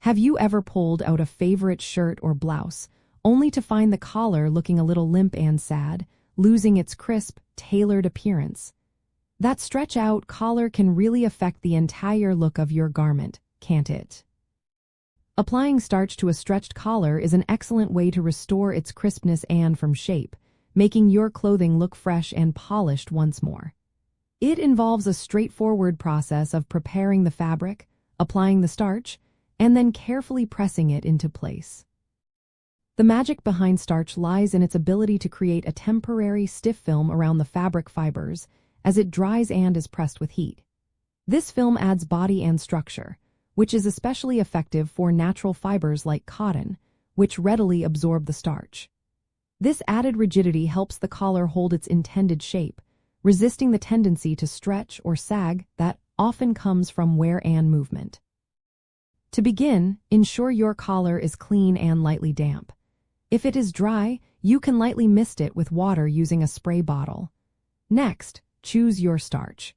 Have you ever pulled out a favorite shirt or blouse, only to find the collar looking a little limp and sad, losing its crisp, tailored appearance? That stretch-out collar can really affect the entire look of your garment, can't it? Applying starch to a stretched collar is an excellent way to restore its crispness and firm shape, making your clothing look fresh and polished once more. It involves a straightforward process of preparing the fabric, applying the starch, and then carefully pressing it into place. The magic behind starch lies in its ability to create a temporary stiff film around the fabric fibers as it dries and is pressed with heat. This film adds body and structure, which is especially effective for natural fibers like cotton, which readily absorb the starch. This added rigidity helps the collar hold its intended shape, resisting the tendency to stretch or sag that often comes from wear and movement. To begin, ensure your collar is clean and lightly damp. If it is dry, you can lightly mist it with water using a spray bottle. Next, choose your starch.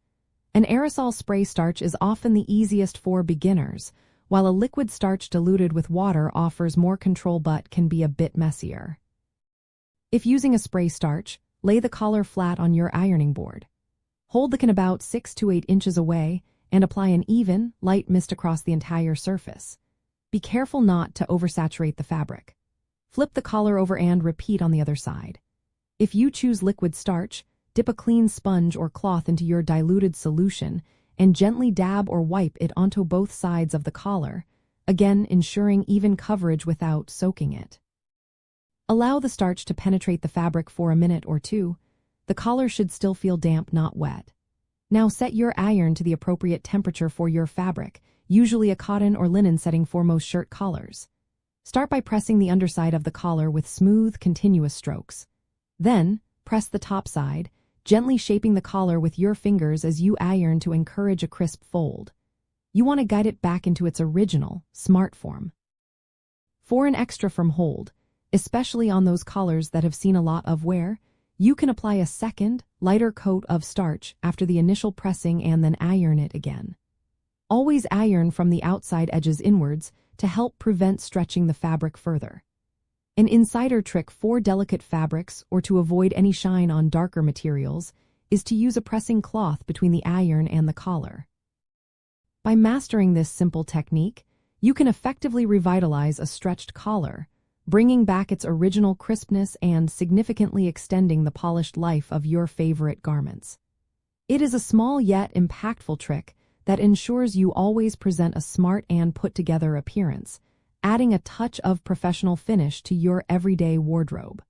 An aerosol spray starch is often the easiest for beginners, while a liquid starch diluted with water offers more control but can be a bit messier. If using a spray starch, lay the collar flat on your ironing board. Hold the can about 6 to 8 inches away and apply an even, light mist across the entire surface. Be careful not to oversaturate the fabric. Flip the collar over and repeat on the other side. If you choose liquid starch, dip a clean sponge or cloth into your diluted solution and gently dab or wipe it onto both sides of the collar, again ensuring even coverage without soaking it. Allow the starch to penetrate the fabric for a minute or two. The collar should still feel damp, not wet. Now set your iron to the appropriate temperature for your fabric, usually a cotton or linen setting for most shirt collars. Start by pressing the underside of the collar with smooth, continuous strokes. Then, press the top side, gently shaping the collar with your fingers as you iron to encourage a crisp fold. You want to guide it back into its original, smart form. For an extra firm hold, especially on those collars that have seen a lot of wear, you can apply a second, lighter coat of starch after the initial pressing and then iron it again. Always iron from the outside edges inwards to help prevent stretching the fabric further. An insider trick for delicate fabrics or to avoid any shine on darker materials is to use a pressing cloth between the iron and the collar. By mastering this simple technique, you can effectively revitalize a stretched collar, bringing back its original crispness and significantly extending the polished life of your favorite garments. It is a small yet impactful trick that ensures you always present a smart and put-together appearance, adding a touch of professional finish to your everyday wardrobe.